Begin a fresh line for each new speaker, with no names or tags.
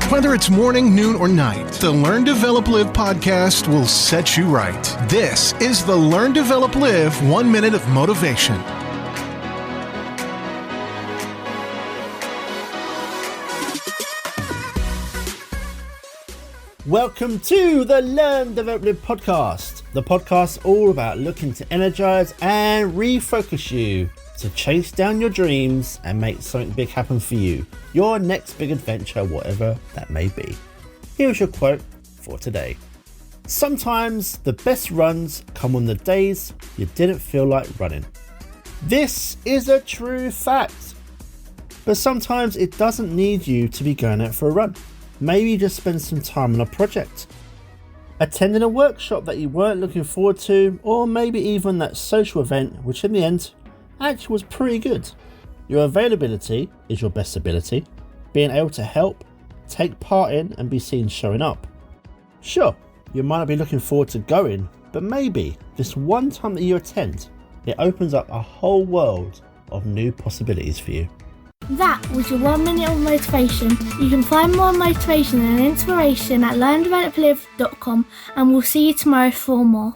Whether it's morning, noon, or night, the Learn, Develop, Live podcast will set you right. This is the Learn, Develop, Live 1 Minute of Motivation.
Welcome to the Learn, Develop, Live podcast. The podcast all about looking to energize and refocus you to chase down your dreams and make something big happen for you. Your next big adventure, whatever that may be. Here's your quote for today. Sometimes the best runs come on the days you didn't feel like running. This is a true fact. But sometimes it doesn't need you to be going out for a run. Maybe just spend some time on a project, attending a workshop that you weren't looking forward to, or maybe even that social event which in the end actually was pretty good. Your availability is your best ability, being able to help, take part in and be seen showing up. Sure, you might not be looking forward to going, but maybe this one time that you attend, it opens up a whole world of new possibilities for you.
That was your 1 minute of motivation. You can find more motivation and inspiration at learndeveloplive.com, and we'll see you tomorrow for more.